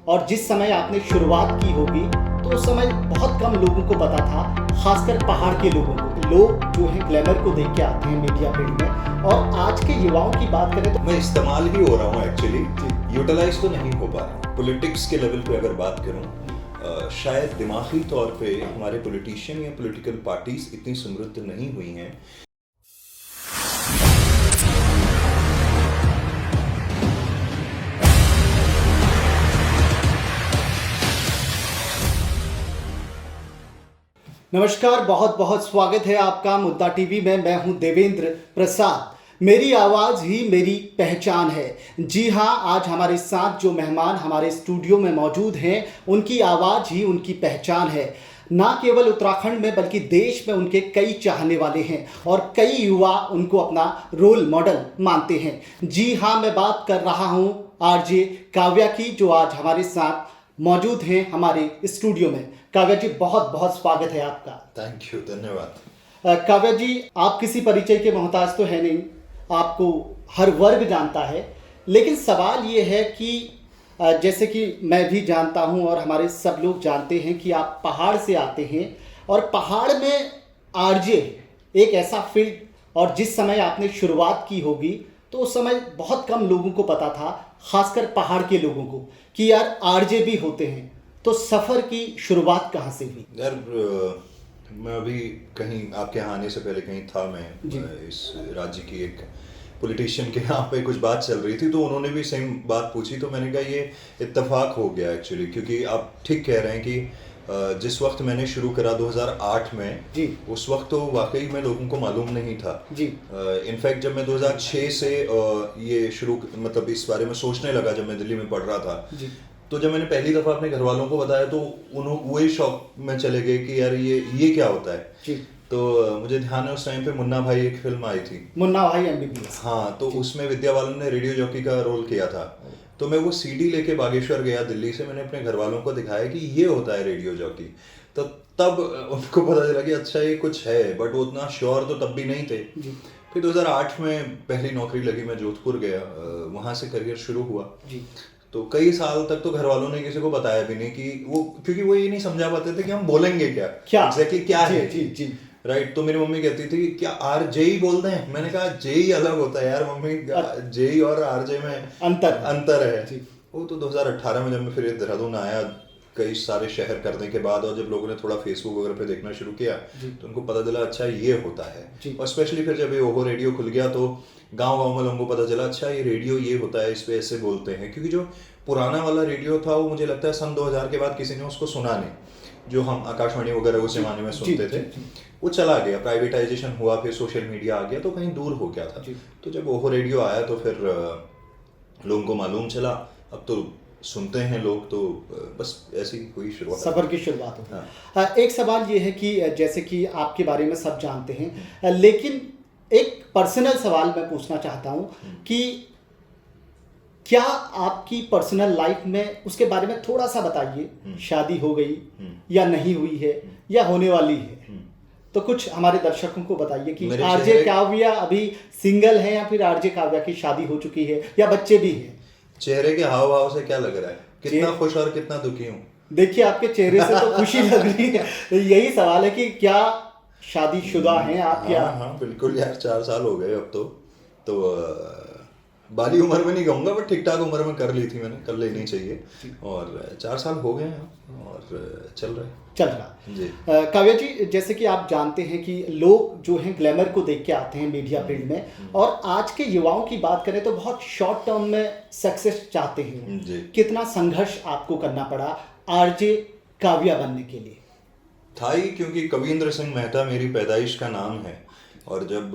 और जिस समय आपने शुरुआत की होगी तो उस समय बहुत कम लोगों को पता था, खासकर पहाड़ के लोगों को। लोग जो है ग्लैमर को देख के आते हैं मीडिया फील्ड में, और आज के युवाओं की बात करें तो मैं इस्तेमाल ही हो रहा हूँ एक्चुअली, यूटिलाइज तो नहीं हो पा रहा हूँ। पॉलिटिक्स के लेवल पे अगर बात करूँ, शायद दिमागी तौर पे हमारे पॉलिटिशियन या पॉलिटिकल पार्टीज इतनी समृद्ध नहीं हुई हैं। नमस्कार, बहुत बहुत स्वागत है आपका मुद्दा टीवी में। मैं हूं देवेंद्र प्रसाद। मेरी आवाज़ ही मेरी पहचान है। जी हाँ, आज हमारे साथ जो मेहमान हमारे स्टूडियो में मौजूद हैं, उनकी आवाज़ ही उनकी पहचान है। ना केवल उत्तराखंड में बल्कि देश में उनके कई चाहने वाले हैं और कई युवा उनको अपना रोल मॉडल मानते हैं। जी हाँ, मैं बात कर रहा हूँ आरजे काव्या की, जो आज हमारे साथ मौजूद हैं हमारे स्टूडियो में। काव्या जी, बहुत बहुत स्वागत है आपका। थैंक यू, धन्यवाद। काव्या जी, आप किसी परिचय के मोहताज तो है नहीं, आपको हर वर्ग जानता है। लेकिन सवाल ये है कि जैसे कि मैं भी जानता हूँ और हमारे सब लोग जानते हैं कि आप पहाड़ से आते हैं, और पहाड़ में आरजे एक ऐसा फील्ड, और जिस समय आपने शुरुआत की होगी तो उस समय बहुत कम लोगों को पता था, खासकर पहाड़ के लोगों को, कि यार आरजे भी होते हैं। तो सफ़र की शुरुआत कहाँ से हुई? यार, मैं अभी कहीं आपके यहाँ आने से पहले कहीं था। मैं इस राज्य की एक पॉलिटिशियन के यहाँ पे कुछ बात चल रही थी, तो उन्होंने भी सेम बात पूछी। तो मैंने कहा ये इत्तेफाक हो गया एक्चुअली, क्योंकि आप ठीक कह रहे हैं कि जिस वक्त मैंने शुरू करा 2008 में जी, उस वक्त तो वाकई में लोगों को मालूम नहीं था जी। इनफैक्ट जब मैं 2006 से ये शुरू मतलब इस बारे में सोचने लगा, जब मैं दिल्ली में पढ़ रहा था, जी। तो जब मैंने पहली दफ़ा अपने घर वालों को बताया तो वही शौक में चले गए कि यार ये क्या होता है। जी। तो मुझे ध्यान है उस टाइम पे मुन्ना भाई एक फिल्म आई थी, मुन्ना भाई MBBS। हाँ, तो उसमें विद्या बालन ने रेडियो जॉकी का रोल किया था। तो मैं वो सीडी लेके बागेश्वर गया दिल्ली से, मैंने अपने घर वालों को दिखाया कि ये होता है रेडियो जॉकी। तो तब उनको पता चला कि अच्छा ये कुछ है, बट वो उतना श्योर तो तब भी नहीं थे। जी। फिर 2008 में पहली नौकरी लगी, मैं जोधपुर गया, वहाँ से करियर शुरू हुआ। जी। तो कई साल तक तो घर वालों ने किसी को बताया भी नहीं कि वो, क्योंकि वो ये नहीं समझा पाते थे कि हम बोलेंगे क्या एग्जैक्टली क्या जी, है। जी, जी। राइट। तो मेरी मम्मी कहती थी कि क्या RJ ही बोलते हैं। मैंने कहा JE अलग होता है यार मम्मी, JE और RJ में अंतर है। जी। वो तो 2018 में जब मैं फिर देहरादून आया, कई सारे शहर करने के बाद, और जब लोगों ने थोड़ा फेसबुक वगैरह पे देखना शुरू किया तो उनको पता चला अच्छा ये होता है। और स्पेशली फिर जब ये ओहो रेडियो खुल गया तो गांव में लोगों को पता चला अच्छा ये रेडियो ये होता है, इस पे ऐसे बोलते हैं। क्योंकि जो पुराना वाला रेडियो था वो मुझे लगता है सन 2000 के बाद किसी ने उसको सुना नहीं, जो हम आकाशवाणी वगैरह उस जमाने में सुनते थे। वो चला गया, प्राइवेटाइजेशन हुआ, फिर सोशल मीडिया आ गया तो कहीं दूर हो गया था। तो जब ओहो रेडियो आया तो फिर लोगों को मालूम चला, अब तो सुनते हैं लोग। तो बस ऐसी हुई शुरुआत, सफ़र की शुरुआत हो। हाँ। एक सवाल ये है कि जैसे कि आपके बारे में सब जानते हैं, लेकिन एक पर्सनल सवाल मैं पूछना चाहता हूँ कि क्या आपकी पर्सनल लाइफ में, उसके बारे में थोड़ा सा बताइए। शादी हो गई या नहीं हुई है या होने वाली है? तो कुछ हमारे दर्शकों को बताइए कि आरजे काव्या अभी सिंगल है या फिर आरजे काव्या की शादी हो चुकी है या बच्चे भी हैं? चेहरे के हाव भाव से क्या लग रहा है, कितना खुश और कितना दुखी हूँ? देखिए, आपके चेहरे से तो खुशी लग रही है। यही सवाल है कि क्या शादीशुदा हैं आप? क्या? हाँ बिल्कुल यार, 4 साल हो गए अब तो बाली उम्र में नहीं कहूँगा, बट ठीक ठाक उम्र में कर ली थी मैंने, कर लेनी चाहिए। और 4 साल हो गए हैं और चल रहा जी। काव्या जी, जैसे कि आप जानते हैं कि लोग जो हैं ग्लैमर को देख के आते हैं मीडिया फील्ड में, और आज के युवाओं की बात करें तो बहुत शॉर्ट टर्म में सक्सेस चाहते हैं। कितना संघर्ष आपको करना पड़ा आरजे काव्या बनने के लिए? था ही, क्योंकि कविंद्र सिंह मेहता मेरी पैदाइश का नाम है। और जब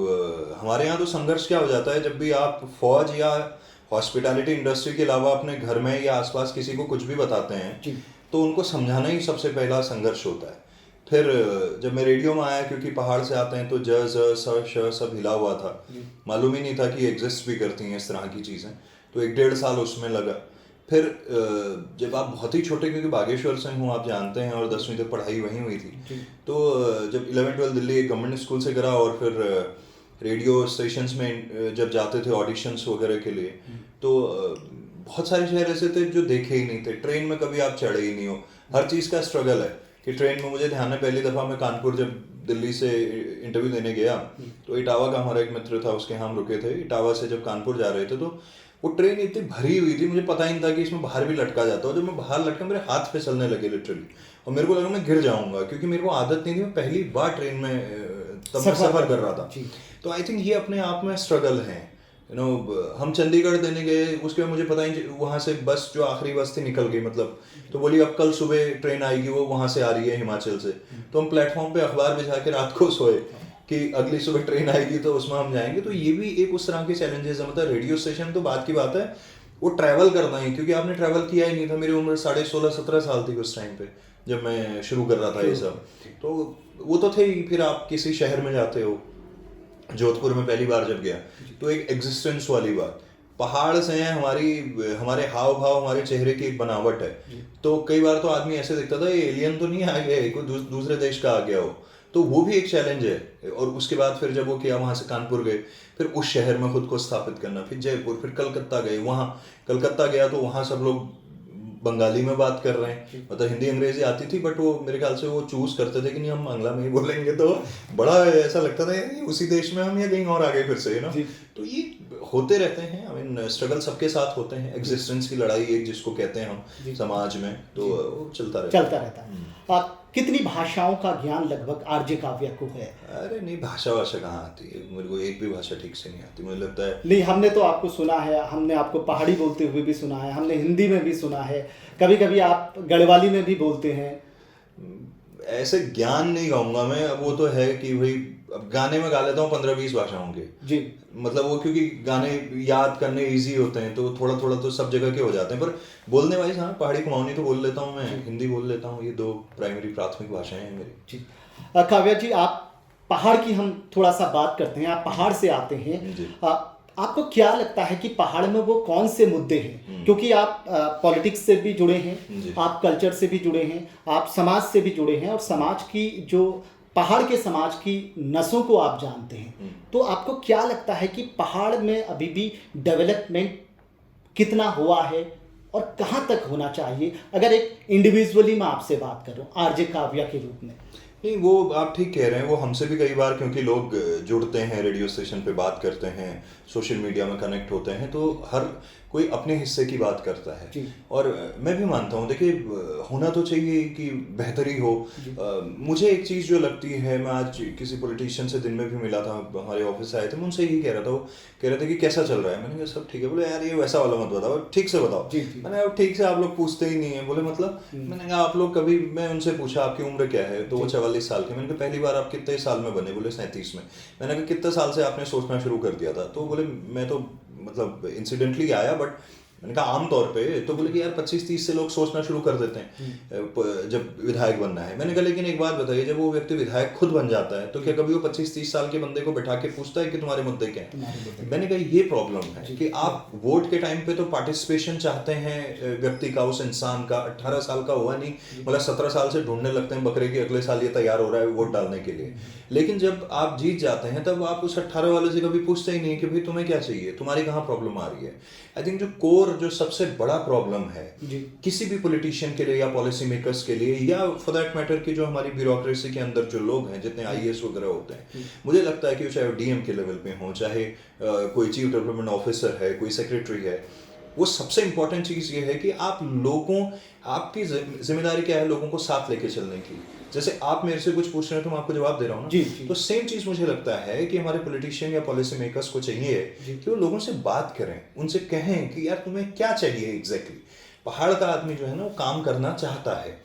हमारे यहाँ तो संघर्ष क्या हो जाता है, जब भी आप फौज या हॉस्पिटैलिटी इंडस्ट्री के अलावा अपने घर में या आसपास किसी को कुछ भी बताते हैं तो उनको समझाना ही सबसे पहला संघर्ष होता है। फिर जब मैं रेडियो में आया, क्योंकि पहाड़ से आते हैं तो ज स श सब हिला हुआ था, मालूम ही नहीं था कि एग्जिस्ट भी करती हैं इस तरह की चीज़ें। तो 1-1.5 साल उसमें लगा। फिर जब आप बहुत ही छोटे, क्योंकि बागेश्वर से हूँ आप जानते हैं, और 10वीं तक पढ़ाई वहीं हुई थी, तो जब 11-12 दिल्ली एक गवर्नमेंट स्कूल से करा, और फिर रेडियो स्टेशंस में जब जाते थे ऑडिशंस वगैरह के लिए, तो बहुत सारे शहर ऐसे थे जो देखे ही नहीं थे, ट्रेन में कभी आप चढ़े ही नहीं हो, हर चीज़ का स्ट्रगल है कि ट्रेन में मुझे ध्यान है पहली दफ़ा मैं कानपुर जब दिल्ली से इंटरव्यू देने गया तो इटावा का हमारा एक मित्र था, उसके यहाँ हम रुके थे। इटावा से जब कानपुर जा रहे थे तो वो ट्रेन इतनी भरी हुई थी, मुझे पता ही नहीं था कि इसमें बाहर भी लटका जाता है। जब मैं बाहर लटका मेरे हाथ फिसलने लगे लिटरली, और मेरे को लगा मैं गिर जाऊंगा क्योंकि मेरे को आदत नहीं थी, मैं पहली बार ट्रेन में तब मैं सफ़र कर रहा था। तो आई थिंक ये अपने आप में स्ट्रगल है। हम चंडीगढ़ देने गए, उसके बाद मुझे पता ही वहाँ से बस जो आखिरी बस थी निकल गई, मतलब तो बोली अब कल सुबह ट्रेन आएगी, वो वहाँ से आ रही है हिमाचल से। तो हम प्लेटफॉर्म पे अखबार बिछा के रात को सोए कि अगली सुबह ट्रेन आएगी तो उसमें हम जाएंगे। तो ये भी एक उस तरह के चैलेंजेस है। मतलब रेडियो स्टेशन तो बात की बात है, वो ट्रैवल करना ही, क्योंकि आपने ट्रैवल किया ही नहीं था। मेरी उम्र 16.5-17 साल थी उस टाइम पे जब मैं शुरू कर रहा था ये सब। तो वो तो थे ही, फिर आप किसी शहर में जाते हो, जोधपुर में पहली बार जब गया तो एक एग्जिस्टेंस वाली बात, पहाड़ से हैं, हमारे हाव भाव, हमारे चेहरे की एक बनावट है। तो कई बार तो आदमी ऐसे दिखता था ये एलियन तो नहीं आ गया है, कोई दूसरे देश का आ गया हो। तो वो भी एक चैलेंज है। और उसके बाद फिर जब वो किया, वहाँ से कानपुर गए, फिर उस शहर में खुद को स्थापित करना, फिर जयपुर, फिर कलकत्ता गए। वहाँ कलकत्ता गया तो वहाँ सब लोग बंगाली में बात कर रहे हैं, मतलब हिंदी अंग्रेजी आती थी बट वो मेरे ख्याल से वो चूज करते थे कि नहीं हम बांग्ला में ही बोलेंगे। तो बड़ा ऐसा लगता था यार उसी देश में हम या कहीं और आ गए फिर से, तो ये होते रहते हैं। आई मीन स्ट्रगल सबके साथ होते हैं, एग्जिस्टेंस की लड़ाई एक जिसको कहते हैं हम समाज में, तो वो चलता रहता है। कितनी भाषाओं का ज्ञान लगभग आरजे काव्या को है? अरे नहीं, भाषा कहाँ आती है, मेरे को एक भी भाषा ठीक से नहीं आती, मुझे लगता है। नहीं, हमने तो आपको सुना है, हमने आपको पहाड़ी बोलते हुए भी सुना है, हमने हिंदी में भी सुना है, कभी कभी आप गढ़वाली में भी बोलते हैं। ऐसे ज्ञान नहीं गाऊंगा मैं, अब वो तो है कि भाई अब गाने में गा लेता हूँ 15-20 भाषाओं के जी, मतलब वो क्योंकि गाने याद करने इजी होते हैं तो थोड़ा थोड़ा तो सब जगह के हो जाते हैं। पर बोलने वाइज हाँ, पहाड़ी कुमाऊनी तो बोल लेता हूँ मैं, हिंदी बोल लेता हूँ, ये 2 प्राइमरी प्राथमिक भाषाएं हैं मेरी जी। काव्या जी, आप पहाड़ की हम थोड़ा सा बात करते हैं, आप पहाड़ से आते हैं, आपको क्या लगता है कि पहाड़ में वो कौन से मुद्दे हैं? क्योंकि आप पॉलिटिक्स से भी जुड़े हैं, आप कल्चर से भी जुड़े हैं, आप समाज से भी जुड़े हैं, और समाज की जो पहाड़ के समाज की नसों को आप जानते हैं, तो आपको क्या लगता है कि पहाड़ में अभी भी डेवलपमेंट कितना हुआ है और कहाँ तक होना चाहिए? अगर एक इंडिविजुअली मैं आपसे बात कर रहा हूँ आरजे काव्या के रूप में। नहीं, वो आप ठीक कह रहे हैं, वो हमसे भी कई बार, क्योंकि लोग जुड़ते हैं, रेडियो स्टेशन पे बात करते हैं, सोशल मीडिया में कनेक्ट होते हैं, तो हर कोई अपने हिस्से की बात करता है। और मैं भी मानता हूँ, देखिए होना तो चाहिए कि बेहतरी हो। मुझे एक चीज़ जो लगती है, मैं आज किसी पॉलिटिशियन से दिन में भी मिला था, हमारे ऑफिस से आए थे, मैं उनसे यही कह रहा था, वो कह रहे थे कि कैसा चल रहा है। मैंने कहा सब ठीक है। बोले यार ये वैसा वाला मत बताओ, ठीक से बताओ। मैंने कहा ठीक से आप लोग पूछते ही नहीं है। बोले मतलब? मैंने कहा आप लोग कभी, मैं उनसे पूछा आपकी उम्र क्या है, तो वो 44 साल के। मैंने कहा पहली बार आप कितने साल में बने? बोले 37 में। मैंने कहा कितने साल से आपने सोचना शुरू कर दिया था? तो बोले मैं तो मतलब इंसिडेंटली आया, बट मैंने कहा आमतौर पे तो बोले कि यार 25-30 से लोग सोचना शुरू कर देते हैं जब विधायक बनना है। मैंने कहा लेकिन एक बात बताइए, जब वो व्यक्ति विधायक खुद बन जाता है तो क्या कभी वो 25-30 साल के बंदे को बैठा के पूछता है कि तुम्हारे मुद्दे क्या हैं? मैंने कहा ये प्रॉब्लम है कि आप वोट के टाइम पे तो पार्टिसिपेशन चाहते हैं व्यक्ति का, उस इंसान का। 18 साल का हुआ नहीं, मतलब 17 साल से ढूंढने लगते हैं बकरे की अगले साल ये तैयार हो रहा है वोट डालने के लिए। लेकिन जब आप जीत जाते हैं तब आप उस 18 वाले से कभी पूछते ही नहीं कि भाई तुम्हें क्या चाहिए, तुम्हारी कहाँ प्रॉब्लम आ रही है। आई थिंक जो कोर, जो सबसे बड़ा प्रॉब्लम है किसी भी पॉलिटिशियन के लिए या पॉलिसी मेकर्स के लिए, या फॉर दैट मैटर की जो हमारी ब्यूरोक्रेसी के अंदर जो लोग हैं, जितने आईएएस वगैरह होते हैं, मुझे लगता है कि चाहे डीएम के लेवल पे हो, चाहे कोई चीफ डेवलपमेंट ऑफिसर है, कोई सेक्रेटरी है, वो सबसे इंपॉर्टेंट चीज़ ये है कि आप लोगों, आपकी जिम्मेदारी क्या है लोगों को साथ लेके चलने की। जैसे आप मेरे से कुछ पूछ रहे हैं तो मैं आपको जवाब दे रहा हूँ ना, जी। तो सेम चीज़ मुझे लगता है कि हमारे पॉलिटिशियन या पॉलिसी मेकर्स को चाहिए कि वो लोगों से बात करें, उनसे कहें कि यार तुम्हें क्या चाहिए एग्जैक्टली। पहाड़ का आदमी जो है ना, वो काम करना चाहता है,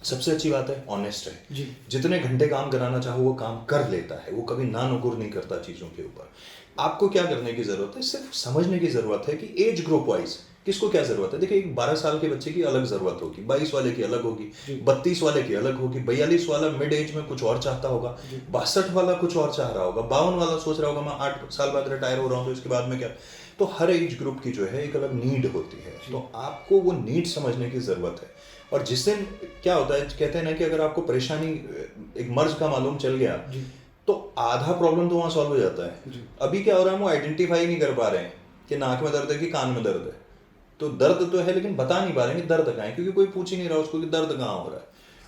सबसे अच्छी बात है ऑनेस्ट है जी। जितने घंटे काम कराना चाहो वो काम कर लेता है, वो कभी ना नुकुर नहीं करता चीज़ों के ऊपर। आपको क्या करने की ज़रूरत है, सिर्फ समझने की ज़रूरत है कि एज ग्रुप वाइज किसको क्या ज़रूरत है। देखिए एक 12 साल के बच्चे की अलग ज़रूरत होगी, 22 वाले की अलग होगी, 32 वाले की अलग होगी, 42 वाला मिड एज में कुछ और चाहता होगा, 62 वाला कुछ और चाह रहा होगा, 52 वाला सोच रहा होगा मैं 8 साल बाद रिटायर हो रहा हूँ तो इसके बाद में क्या। तो हर एज ग्रुप की जो है एक अलग नीड होती है, तो आपको वो नीड समझने की ज़रूरत है। और जिस दिन क्या होता है, कहते हैं ना कि अगर आपको परेशानी एक मर्ज का मालूम चल गया तो आधा प्रॉब्लम तो वहाँ सॉल्व हो जाता है। अभी क्या हो रहा है, वो आइडेंटिफाई नहीं कर पा रहे हैं कि नाक में दर्द है कि कान में दर्द है। तो दर्द तो है लेकिन बता नहीं पा रहे हैं कि दर्द कहाँ है, क्योंकि कोई पूछ ही नहीं रहा उसको कि दर्द कहाँ हो रहा है।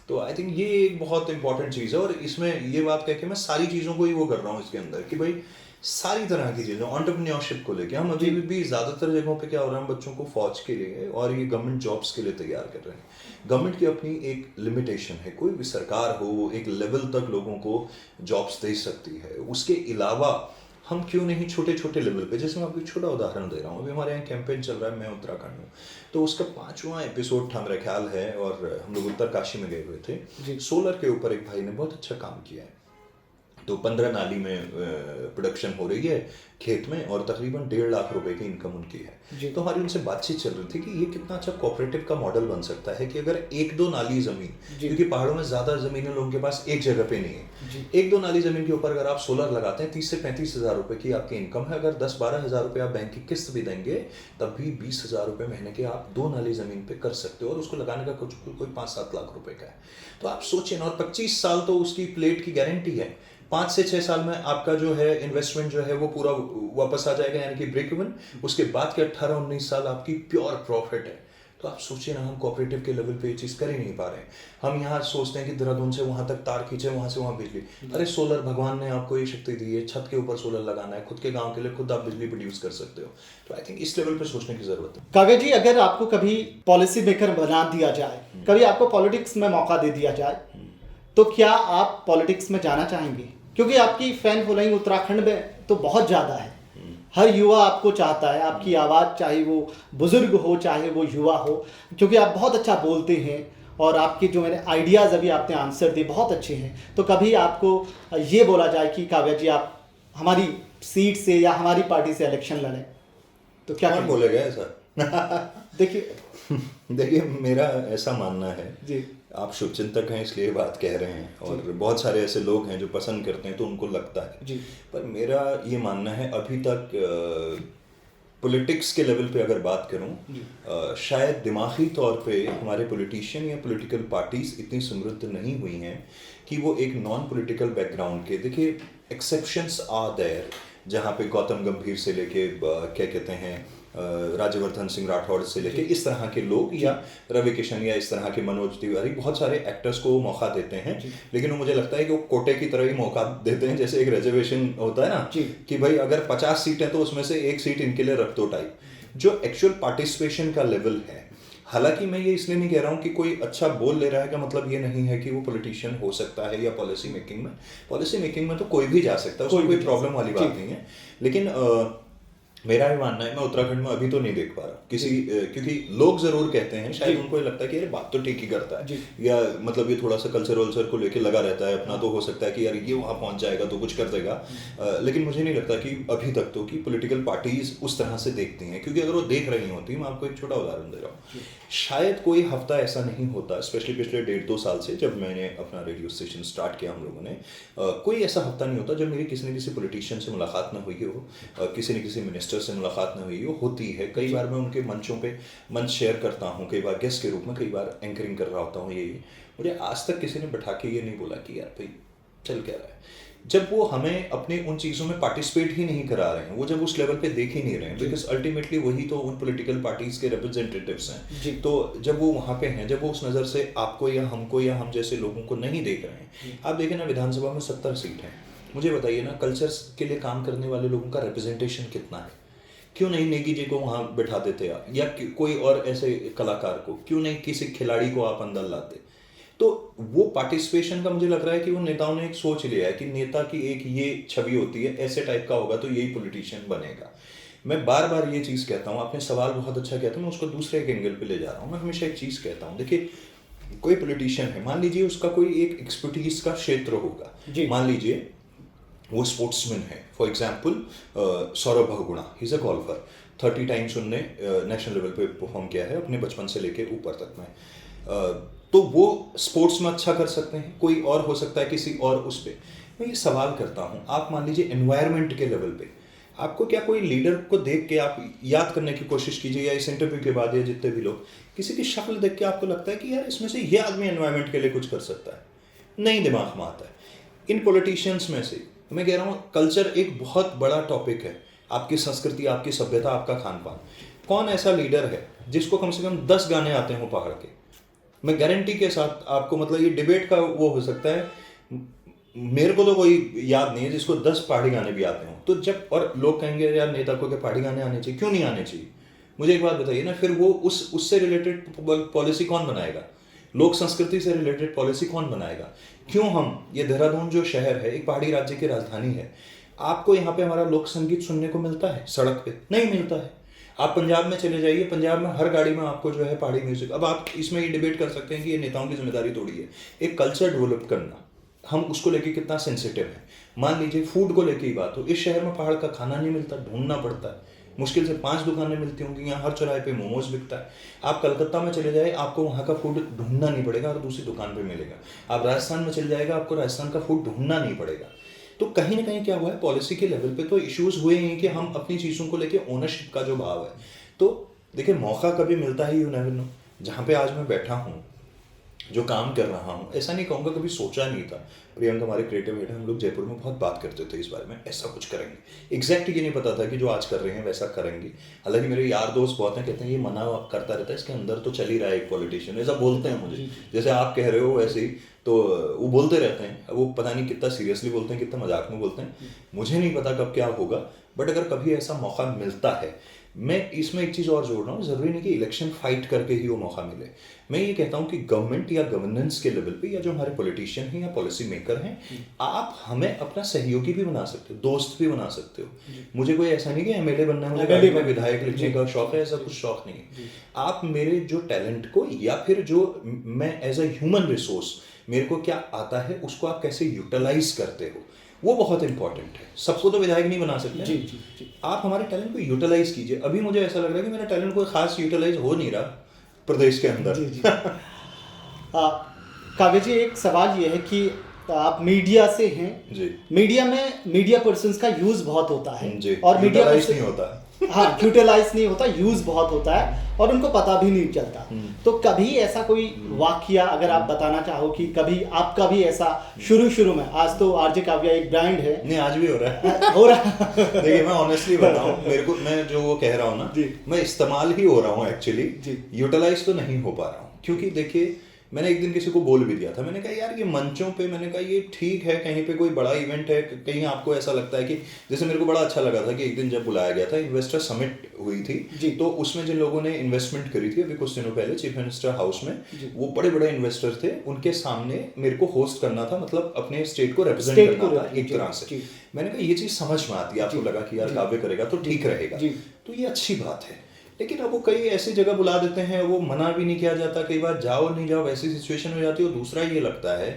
तो आई थिंक ये एक बहुत इंपॉर्टेंट चीज़ है, और इसमें ये बात कह के मैं सारी चीज़ों को ही वो कर रहा हूँ इसके अंदर कि भाई सारी तरह की चीज़ें एंटरप्रेन्योरशिप को लेके हम अभी भी ज़्यादातर जगहों पे क्या हो रहा है, हम बच्चों को फौज के लिए और ये गवर्नमेंट जॉब्स के लिए तैयार कर रहे हैं। गवर्नमेंट की अपनी एक लिमिटेशन है, कोई भी सरकार हो वो एक लेवल तक लोगों को जॉब्स दे सकती है, उसके अलावा हम क्यों नहीं छोटे छोटे लेवल पे, जैसे मैं आपको एक छोटा उदाहरण दे रहा हूँ, अभी हमारे यहाँ कैंपेन चल रहा है, मैं उत्तराखंड हूँ, तो उसका 5वां एपिसोड था मेरा ख्याल है, और हम लोग उत्तरकाशी में गए हुए थे। सोलर के ऊपर एक भाई ने बहुत अच्छा काम किया है, तो 15 नाली में प्रोडक्शन हो रही है खेत में, और तकरीबन 1.5 लाख रुपए की इनकम उनकी है। तो हमारी उनसे बातचीत चल रही थी कि ये कितना अच्छा कोऑपरेटिव का मॉडल बन सकता है कि अगर 1-2 नाली जमीन, क्योंकि पहाड़ों में ज्यादा जमीन लोगों के पास एक जगह पे नहीं है, 1-2 नाली जमीन के ऊपर अगर आप सोलर लगाते हैं 30 से 35 हज़ार रुपए की आपकी इनकम है। अगर 10-12 हज़ार रुपए आप बैंक की किस्त भी देंगे तब भी 20 हज़ार रुपए महीने के आप 2 नाली जमीन पे कर सकते हो, और उसको लगाने का कुछ कोई 5-7 लाख रुपए का है। तो आप सोचिए ना, और 25 साल तो उसकी प्लेट की गारंटी है, 5 से 6 साल में आपका जो है इन्वेस्टमेंट जो है वो पूरा वापस आ जाएगा, यानी कि ब्रेक इवन। उसके बाद के 18-19 साल आपकी प्योर प्रॉफिट है। तो आप सोचिए ना, हम कोऑपरेटिव के लेवल पे ये चीज़ कर ही नहीं पा रहे हैं। हम यहाँ सोचते हैं कि देहरादून से वहाँ तक तार खींचे, वहाँ से वहाँ बिजली। अरे सोलर, भगवान ने आपको ये शक्ति दी है, छत के ऊपर सोलर लगाना है, खुद के गाँव के लिए खुद आप बिजली प्रोड्यूस कर सकते हो। तो आई थिंक इस लेवल पे सोचने की जरूरत है। कागज जी, अगर आपको कभी पॉलिसी मेकर बना दिया जाए, कभी आपको पॉलिटिक्स में मौका दे दिया जाए, तो क्या आप पॉलिटिक्स में जाना चाहेंगे? क्योंकि आपकी फैन फॉलोइंग उत्तराखंड में तो बहुत ज़्यादा है, हर युवा आपको चाहता है, आपकी आवाज़ चाहे वो बुजुर्ग हो चाहे वो युवा हो, क्योंकि आप बहुत अच्छा बोलते हैं और आपके जो मैंने आइडियाज़ अभी आपने आंसर दिए बहुत अच्छे हैं। तो कभी आपको ये बोला जाए कि काव्या जी आप हमारी सीट से या हमारी पार्टी से इलेक्शन लड़ें, तो क्या कौन बोलेगा ऐसा? देखिए मेरा ऐसा मानना है जी, आप शुभचिंतक हैं इसलिए बात कह रहे हैं, और बहुत सारे ऐसे लोग हैं जो पसंद करते हैं तो उनको लगता है जी। पर मेरा ये मानना है, अभी तक पॉलिटिक्स के लेवल पे अगर बात करूं, शायद दिमागी तौर पे हमारे पॉलिटिशियन या पॉलिटिकल पार्टीज इतनी समृद्ध नहीं हुई हैं कि वो एक नॉन पॉलिटिकल बैकग्राउंड के, देखिए एक्सेप्शंस आर देयर, जहाँ पे गौतम गंभीर से लेके क्या कहते हैं राज्यवर्धन सिंह राठौड़ से लेके इस तरह के लोग, या रवि किशन या इस तरह के मनोज तिवारी, बहुत सारे एक्टर्स को मौका देते हैं, लेकिन वो मुझे लगता है कि वो कोटे की तरह ही मौका देते हैं, जैसे एक रिजर्वेशन होता है ना कि भाई अगर 50 सीट है तो उसमें से 1 सीट इनके लिए रख दो टाइप। जो एक्चुअल पार्टिसिपेशन का लेवल है, हालांकि मैं ये इसलिए नहीं कह रहा हूँ कि कोई अच्छा बोल ले रहा है का मतलब ये नहीं है कि वो पॉलिटिशियन हो सकता है, या पॉलिसी मेकिंग में तो कोई भी जा सकता है, उसमें कोई प्रॉब्लम वाली बात नहीं है। लेकिन मेरा भी मानना है, मैं उत्तराखंड में अभी तो नहीं देख पा रहा किसी, क्योंकि लोग जरूर कहते हैं, शायद उनको ये लगता है कि यार बात तो ठीक ही करता है, या मतलब ये थोड़ा सा कल्चर वल्चर को लेके लगा रहता है अपना, तो हो सकता है कि यार ये वहाँ पहुँच जाएगा तो कुछ कर देगा। लेकिन मुझे नहीं लगता कि अभी तक तो कि पॉलिटिकल पार्टीज उस तरह से देखती हैं, क्योंकि अगर वो देख रही होती, मैं आपको एक छोटा उदाहरण दे रहा हूँ, शायद कोई हफ्ता ऐसा नहीं होता, स्पेशली पिछले 1.5-2 साल से जब मैंने अपना रेडियो स्टेशन स्टार्ट किया हम लोगों ने, कोई ऐसा हफ्ता नहीं होता जब मेरी किसी न किसी पॉलिटिशियन से मुलाकात न हुई हो, किसी न किसी मिनिस्टर से मुलाकात न हुई हो। होती है, कई बार मैं उनके मंचों पे मंच शेयर करता हूँ, कई बार गेस्ट के रूप में, कई बार एंकरिंग कर रहा होता हूँ। ये मुझे आज तक किसी ने बैठा के ये नहीं बोला कि यार भाई चल क्या रहा है, जब वो हमें अपने उन चीज़ों में पार्टिसिपेट ही नहीं करा रहे हैं, वो जब उस लेवल पे देख ही नहीं रहे हैं, बिकॉज अल्टीमेटली वही तो उन पॉलिटिकल पार्टीज के रिप्रेजेंटेटिव्स हैं। तो जब वो वहाँ पे हैं, जब वो उस नज़र से आपको या हमको या हम जैसे लोगों को नहीं देख रहे हैं, आप देखें ना विधानसभा में 70 सीट हैं, मुझे बताइए ना कल्चर्स के लिए काम करने वाले लोगों का रिप्रेजेंटेशन कितना है? क्यों नहीं नेगी जी को वहाँ बैठा देते आप, या कोई और ऐसे कलाकार को, क्यों नहीं किसी खिलाड़ी को आप अंदर लाते? तो वो पार्टिसिपेशन का मुझे लग रहा है कि वो नेताओं ने एक सोच लिया है कि नेता की एक ये छवि होती है, ऐसे टाइप का होगा तो यही पॉलिटिशियन बनेगा। मैं बार बार ये चीज़ कहता हूँ, आपने सवाल बहुत अच्छा किया था, मैं उसको दूसरे एक एंगल पे ले जा रहा हूँ। मैं हमेशा एक चीज़ कहता हूँ, देखिए कोई पॉलिटिशियन है, मान लीजिए उसका कोई एक एक्सपर्टीज का क्षेत्र होगा, मान लीजिए वो स्पोर्ट्समैन है, for example Saurabh Bahuguna, he is a golfer, 30 times उनने नेशनल लेवल पे परफॉर्म किया है अपने बचपन से लेके ऊपर तक में, तो वो स्पोर्ट्स में अच्छा कर सकते हैं, कोई और हो सकता है किसी और उस पर। मैं ये सवाल करता हूँ, आप मान लीजिए एनवायरनमेंट के लेवल पे, आपको क्या कोई लीडर को देख के आप याद करने की कोशिश कीजिए, या इस इंटरव्यू के बाद या जितने भी लोग, किसी की शक्ल देख के आपको लगता है कि यार इसमें से ये आदमी एनवायरनमेंट के लिए कुछ कर सकता है? नहीं दिमाग में आता है। इन पॉलिटिशियंस में से मैं कह रहा हूँ, कल्चर एक बहुत बड़ा टॉपिक है, आपकी संस्कृति, आपकी सभ्यता, आपका खान पान। कौन ऐसा लीडर है जिसको कम से कम 10 गाने आते हो पहाड़ के? मैं गारंटी के साथ आपको, मतलब ये डिबेट का वो हो सकता है, मेरे को तो कोई याद नहीं है जिसको 10 पहाड़ी गाने भी आते हों। तो जब, और लोग कहेंगे यार नेता को क्या पहाड़ी गाने आने चाहिए, क्यों नहीं आने चाहिए? मुझे एक बात बताइए ना, फिर वो उससे रिलेटेड पॉलिसी कौन बनाएगा? लोक संस्कृति से रिलेटेड पॉलिसी कौन बनाएगा? क्यों हम, ये देहरादून जो शहर है एक पहाड़ी राज्य की राजधानी है, आपको यहाँ पे हमारा लोक संगीत सुनने को मिलता है सड़क पे? नहीं मिलता है। आप पंजाब में चले जाइए, पंजाब में हर गाड़ी में आपको जो है पहाड़ी म्यूजिक। अब आप इसमें ये डिबेट कर सकते हैं कि ये नेताओं की जिम्मेदारी थोड़ी है एक कल्चर डेवलप करना, हम उसको लेके कितना सेंसिटिव है। मान लीजिए फूड को लेके ही बात हो, इस शहर में पहाड़ का खाना नहीं मिलता, ढूंढना पड़ता है, मुश्किल से 5 दुकानें मिलती होंगी, यहाँ हर चौराहे पे मोमोज बिकता है। आप कलकत्ता में चले जाए, आपको वहाँ का फूड ढूंढना नहीं पड़ेगा और दूसरी दुकान पे मिलेगा। आप राजस्थान में चले जाएगा, आपको राजस्थान का फूड ढूंढना नहीं पड़ेगा। तो कहीं ना कहीं क्या हुआ है, पॉलिसी के लेवल पे तो इश्यूज हुए हैं कि हम अपनी चीज़ों को लेके ओनरशिप का जो भाव है, तो देखिए मौका कभी मिलता ही, यू नेवर नो। जहाँ पे आज मैं बैठा हूँ, जो काम कर रहा हूँ, ऐसा नहीं कहूँगा कभी सोचा नहीं था। प्रियंका हमारे क्रिएटिव हेड, हम लोग जयपुर में बहुत बात करते थे इस बारे में, ऐसा कुछ करेंगे। एग्जैक्ट ये नहीं पता था कि जो आज कर रहे हैं वैसा करेंगे। हालांकि मेरे यार दोस्त बहुत हैं, कहते हैं ये मना करता रहता है, इसके अंदर तो चल ही रहा है एक पॉलिटिशियन, ऐसा बोलते हैं मुझे, जैसे आप कह रहे हो वैसे ही। तो वो बोलते रहते हैं, वो पता नहीं कितना सीरियसली बोलते हैं, कितना मजाक में बोलते हैं, मुझे नहीं पता कब क्या होगा। बट अगर कभी ऐसा मौका मिलता है, मैं इसमें एक चीज़ और जोड़ रहा हूँ, ज़रूरी नहीं कि इलेक्शन फाइट करके ही वो मौका मिले। मैं ये कहता हूँ कि गवर्नमेंट या गवर्नेंस के लेवल पे, या जो हमारे पॉलिटिशियन हैं या पॉलिसी मेकर हैं, आप हमें अपना सहयोगी भी बना सकते हो, दोस्त भी बना सकते हो। मुझे कोई ऐसा नहीं कि एमएलए बनना है, मुझे गाड़ी में विधायक लिखने का शौक है, ऐसा कुछ शौक नहीं है। आप मेरे जो टैलेंट को, या फिर जो मैं एज अ ह्यूमन रिसोर्स, मेरे को क्या आता है उसको आप कैसे यूटिलाइज करते हो, वो बहुत इंपॉर्टेंट है। सबको तो विधायक नहीं बना सकते। जी। आप हमारे टैलेंट को यूटिलाइज कीजिए। अभी मुझे ऐसा लग रहा है कि मेरा टैलेंट कोई खास यूटिलाइज हो नहीं रहा प्रदेश के अंदर। जी। काव्य जी, एक सवाल ये है कि आप मीडिया से हैं जी। मीडिया में मीडिया पर्सन्स का यूज बहुत होता है जी। और मीडिया नहीं होता। हाँ, यूटिलाइज नहीं होता, यूज बहुत होता है और उनको पता भी नहीं चलता। तो कभी ऐसा कोई वाकया अगर आप बताना चाहो कि कभी आपका भी ऐसा शुरू में, आज तो आरजे काव्या एक ब्रांड है, नहीं आज भी हो रहा है हो रहा देखिए मैं ऑनेस्टली बताऊं, मेरे को, मैं जो वो कह रहा हूँ ना, मैं इस्तेमाल ही हो रहा हूँ एक्चुअली, यूटिलाइज तो नहीं हो पा रहा हूँ। क्योंकि देखिए मैंने एक दिन किसी को बोल भी दिया था, मैंने कहा यार ये मंचों पे, मैंने कहा ये ठीक है, कहीं पे कोई बड़ा इवेंट है, कहीं आपको ऐसा लगता है कि, जैसे मेरे को बड़ा अच्छा लगा था कि एक दिन जब बुलाया गया था, इन्वेस्टर समिट हुई थी, तो उसमें जिन लोगों ने इन्वेस्टमेंट करी थी अभी कुछ दिनों पहले चीफ मिनिस्टर हाउस में, वो बड़े बड़े इन्वेस्टर थे, उनके सामने मेरे को होस्ट करना था, मतलब अपने स्टेट को रिप्रेजेंट करना था एक तरह से। मैंने कहा ये चीज़ समझ में आती है, आपको लगा कि यार काव्य करेगा तो ठीक रहेगा, तो ये अच्छी बात है। लेकिन अब वो कई ऐसी जगह बुला देते हैं, वो मना भी नहीं किया जाता, कई बार जाओ नहीं जाओ ऐसी सिचुएशन हो जाती है। और दूसरा ये लगता है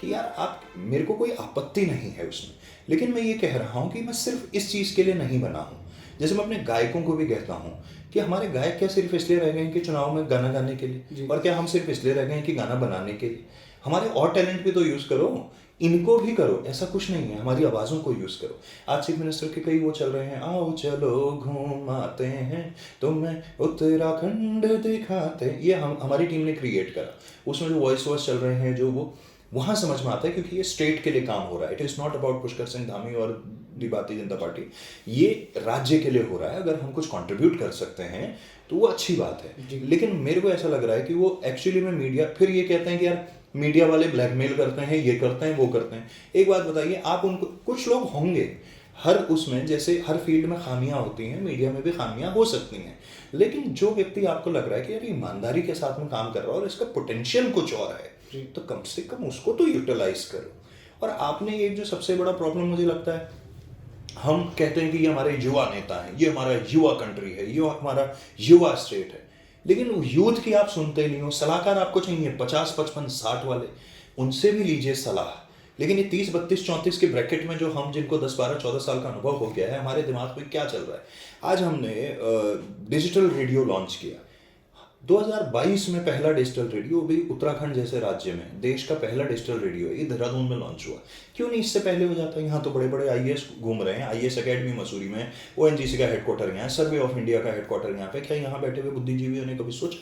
कि यार आप, मेरे को कोई आपत्ति नहीं है उसमें, लेकिन मैं ये कह रहा हूँ कि मैं सिर्फ इस चीज़ के लिए नहीं बना हूँ। जैसे मैं अपने गायकों को भी कहता हूँ कि हमारे गायक क्या सिर्फ इसलिए रह गए हैं कि चुनाव में गाना गाने के लिए, और क्या हम सिर्फ इसलिए रह गए हैं कि गाना बनाने के लिए? हमारे और टैलेंट भी तो यूज़ करो, इनको भी करो, ऐसा कुछ नहीं है, हमारी आवाज़ों को यूज़ करो। आज चीफ मिनिस्टर के कई वो चल रहे हैं, आओ चलो घूमाते हैं तुम्हें उत्तराखंड दिखाते हैं, ये हमारी टीम ने क्रिएट करा। उसमें जो वॉइस चल रहे हैं, जो वो वहाँ समझ में आता है, क्योंकि ये स्टेट के लिए काम हो रहा है। It is not about Pushkar Singh Dhami और दी भारतीय जनता पार्टी, ये राज्य के लिए हो रहा है। अगर हम कुछ कंट्रीब्यूट कर सकते हैं तो वो अच्छी बात है। लेकिन मेरे को ऐसा लग रहा है कि वो एक्चुअली में मीडिया, फिर ये कहते हैं कि यार मीडिया वाले ब्लैकमेल करते हैं, ये करते हैं, वो करते हैं। एक बात बताइए, आप उनको, कुछ लोग होंगे हर उसमें, जैसे हर फील्ड में खामियां होती हैं, मीडिया में भी खामियां हो सकती हैं, लेकिन जो व्यक्ति आपको लग रहा है कि यार ईमानदारी के साथ में काम कर रहा है और इसका पोटेंशियल कुछ और है, तो कम से कम उसको तो यूटिलाइज करो। और आपने एक जो सबसे बड़ा प्रॉब्लम मुझे लगता है, हम कहते हैं कि ये हमारे युवा नेता हैं, ये हमारा युवा कंट्री है, ये हमारा युवा स्टेट है, लेकिन यूथ की आप सुनते नहीं हो। सलाहकार आपको चाहिए 50, 55, 60 वाले, उनसे भी लीजिए सलाह। लेकिन ये 30, 32, 34 के ब्रैकेट में जो हम, जिनको 10, 12, 14 साल का अनुभव हो गया है, हमारे दिमाग में क्या चल रहा है? आज हमने डिजिटल रेडियो लॉन्च किया 2022 में, पहला डिजिटल रेडियो भी उत्तराखंड जैसे राज्य में, देश का पहला डिजिटल रेडियो है, ये देहरादून में लॉन्च हुआ। क्यों नहीं इससे पहले हो जाता? यहाँ तो बड़े बड़े आईएएस घूम रहे हैं, आईएएस एकेडमी मसूरी में, ओएनजीसी का हेडक्वार्टर यहाँ, सर्वे ऑफ इंडिया का हेडक्वार्टर यहाँ पे। क्या यहाँ बैठे हुए बुद्धिजीवियों ने कभी सोचा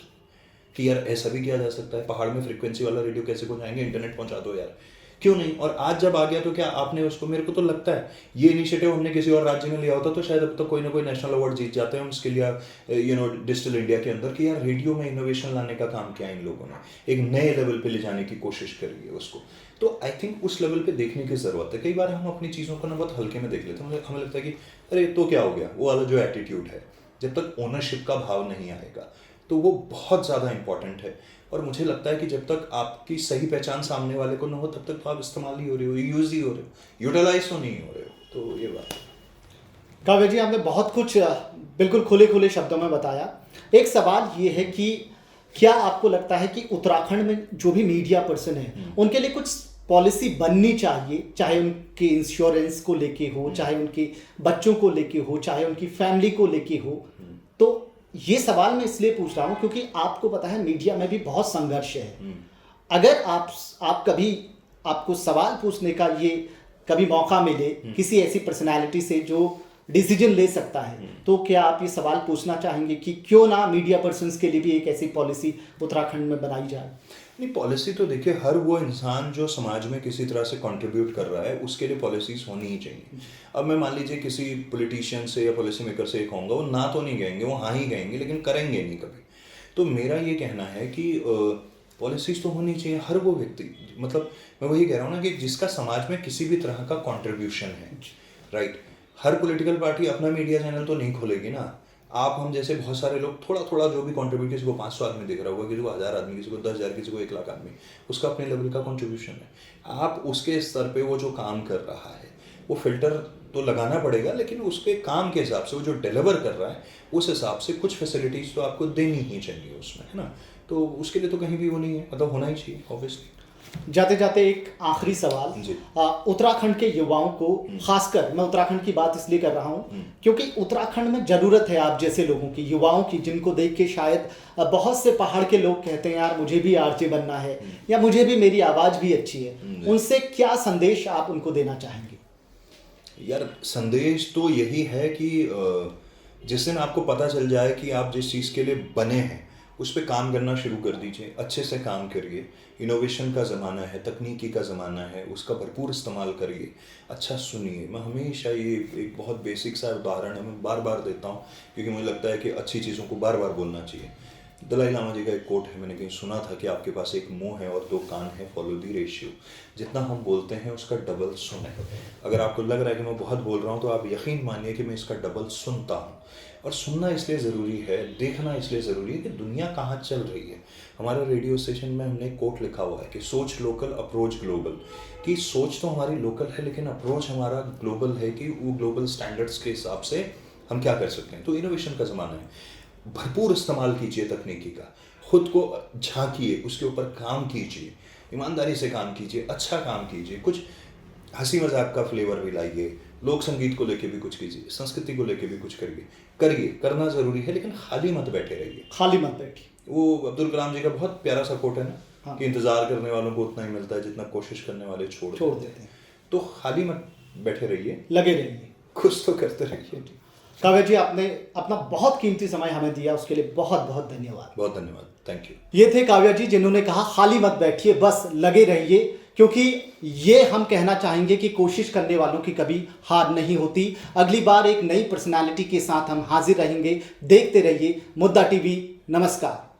कि यार ऐसा भी किया जा सकता है? पहाड़ में फ्रीक्वेंसी वाला रेडियो कैसे पहुँचाएंगे? इंटरनेट पहुँचा दो यार। क्यों नहीं? और आज जब आ गया तो क्या आपने उसको, मेरे को तो लगता है ये इनिशिएटिव हमने किसी और राज्य में लिया होता तो शायद अब तक कोई ना कोई नेशनल अवार्ड जीत जाते हैं उसके लिए, डिजिटल इंडिया के अंदर, कि यार रेडियो में इनोवेशन लाने का काम किया इन लोगों ने, एक नए लेवल पे ले जाने की कोशिश करी है उसको। तो आई थिंक उस लेवल पे देखने की ज़रूरत है। कई बार हम अपनी चीज़ों को ना बहुत हल्के में देख लेते हैं, हमें लगता है कि अरे तो क्या हो गया, वो वाला जो एटीट्यूड है, जब तक ओनरशिप का भाव नहीं आएगा तो वो बहुत ज़्यादा इंपॉर्टेंट है। और मुझे लगता है कि जब तक आपकी सही पहचान सामने वाले को ना हो तब तक तो आप इस्तेमाल ही हो रहे हो, यूज़ ही हो रहे हो, यूटिलाइज तो नहीं हो रहे हो। तो ये बात। काव्या जी, आपने बहुत कुछ बिल्कुल खुले खुले शब्दों में बताया। एक सवाल ये है कि क्या आपको लगता है कि उत्तराखंड में जो भी मीडिया पर्सन है उनके लिए कुछ पॉलिसी बननी चाहिए, चाहे उनके इंश्योरेंस को लेके हो, चाहे उनके बच्चों को लेके हो, चाहे उनकी फैमिली को लेके हो? तो ये सवाल मैं इसलिए पूछ रहा हूँ क्योंकि आपको पता है मीडिया में भी बहुत संघर्ष है। अगर आप कभी, आपको सवाल पूछने का ये कभी मौका मिले किसी ऐसी पर्सनालिटी से जो डिसीजन ले सकता है, तो क्या आप ये सवाल पूछना चाहेंगे कि क्यों ना मीडिया पर्सन्स के लिए भी एक ऐसी पॉलिसी उत्तराखंड में बनाई जाए? नहीं, पॉलिसी तो देखिए, हर वो इंसान जो समाज में किसी तरह से कंट्रीब्यूट कर रहा है उसके लिए पॉलिसीज होनी ही चाहिए। अब मैं मान लीजिए किसी पॉलिटिशियन से या पॉलिसी मेकर से कहूँगा, वो ना तो नहीं कहेंगे, वो हाँ ही कहेंगे, लेकिन करेंगे नहीं कभी। तो मेरा ये कहना है कि पॉलिसीज तो होनी चाहिए। हर वो व्यक्ति, मतलब मैं वही कह रहा हूँ ना कि जिसका समाज में किसी भी तरह का कॉन्ट्रीब्यूशन है, राइट। हर पॉलिटिकल पार्टी अपना मीडिया चैनल तो नहीं खोलेगी ना। आप हम जैसे बहुत सारे लोग थोड़ा थोड़ा जो भी कंट्रीब्यूट, किसी को 500 आदमी दिख रहा होगा, किसी को 1000 आदमी, किसी को 10,000, किसी को 1 लाख आदमी, उसका अपने लेवल का कंट्रीब्यूशन है। आप उसके स्तर पे वो जो काम कर रहा है वो फिल्टर तो लगाना पड़ेगा, लेकिन उसके काम के हिसाब से वो जो डिलीवर कर रहा है उस हिसाब से कुछ फैसिलिटीज़ तो आपको देनी ही चाहिए उसमें, है ना। तो उसके लिए तो कहीं भी वो नहीं है, मतलब होना ही चाहिए ऑब्वियसली। जाते जाते एक आखिरी सवाल, उत्तराखंड के युवाओं को, खासकर मैं उत्तराखंड की बात इसलिए कर रहा हूँ क्योंकि उत्तराखंड में ज़रूरत है आप जैसे लोगों की, युवाओं की, जिनको देख के शायद बहुत से पहाड़ के लोग कहते हैं यार मुझे भी आरजे बनना है या मुझे भी, मेरी आवाज़ भी अच्छी है। उनसे क्या संदेश आप उनको देना चाहेंगे? यार संदेश तो यही है कि जिस दिन आपको पता चल जाए कि आप जिस चीज़ के लिए बने हैं उस पर काम करना शुरू कर दीजिए, अच्छे से काम करिए। इनोवेशन का ज़माना है, तकनीकी का ज़माना है, उसका भरपूर इस्तेमाल करिए, अच्छा सुनिए। मैं हमेशा ये एक बहुत बेसिक सा उदाहरण है, मैं बार बार देता हूँ क्योंकि मुझे लगता है कि अच्छी चीज़ों को बार बार बोलना चाहिए। दलाई लामा जी का एक कोट है, मैंने कहीं सुना था कि आपके पास एक मुंह है और 2 कान है, फॉलो दी रेशियो। जितना हम बोलते हैं उसका डबल सुने। अगर आपको लग रहा है कि मैं बहुत बोल रहा हूँ तो आप यकीन मानिए कि मैं इसका डबल सुनता हूँ। और सुनना इसलिए ज़रूरी है, देखना इसलिए ज़रूरी है कि दुनिया कहाँ चल रही है। हमारे रेडियो स्टेशन में हमने एक कोट लिखा हुआ है कि सोच लोकल, अप्रोच ग्लोबल। कि सोच तो हमारी लोकल है लेकिन अप्रोच हमारा ग्लोबल है कि वो ग्लोबल स्टैंडर्ड्स के हिसाब से हम क्या कर सकते हैं। तो इनोवेशन का ज़माना है, भरपूर इस्तेमाल कीजिए तकनीकी का, खुद को झांकिए, उसके ऊपर काम कीजिए, ईमानदारी से काम कीजिए, अच्छा काम कीजिए, कुछ हंसी मजाक का फ्लेवर भी लाइए, लोक संगीत को लेके भी कुछ कीजिए, संस्कृति को लेके भी कुछ करिए। करना ज़रूरी है लेकिन खाली मत बैठे रहिए। खाली मत बैठिए। वो अब्दुल कलाम जी का बहुत प्यारा सा कोट है ना, हाँ। कि इंतज़ार करने वालों को उतना ही मिलता है जितना कोशिश करने वाले छोड़ देते हैं। तो खाली मत बैठे रहिए, लगे रहिए, कुछ तो करते रहिए। काव्या जी, आपने अपना बहुत कीमती समय हमें दिया, उसके लिए बहुत बहुत धन्यवाद। बहुत धन्यवाद, थैंक यू। ये थे काव्या जी जिन्होंने कहा खाली मत बैठिए, बस लगे रहिए, क्योंकि ये हम कहना चाहेंगे कि कोशिश करने वालों की कभी हार नहीं होती। अगली बार एक नई पर्सनालिटी के साथ हम हाजिर रहेंगे। देखते रहिए मुद्दा टीवी। नमस्कार।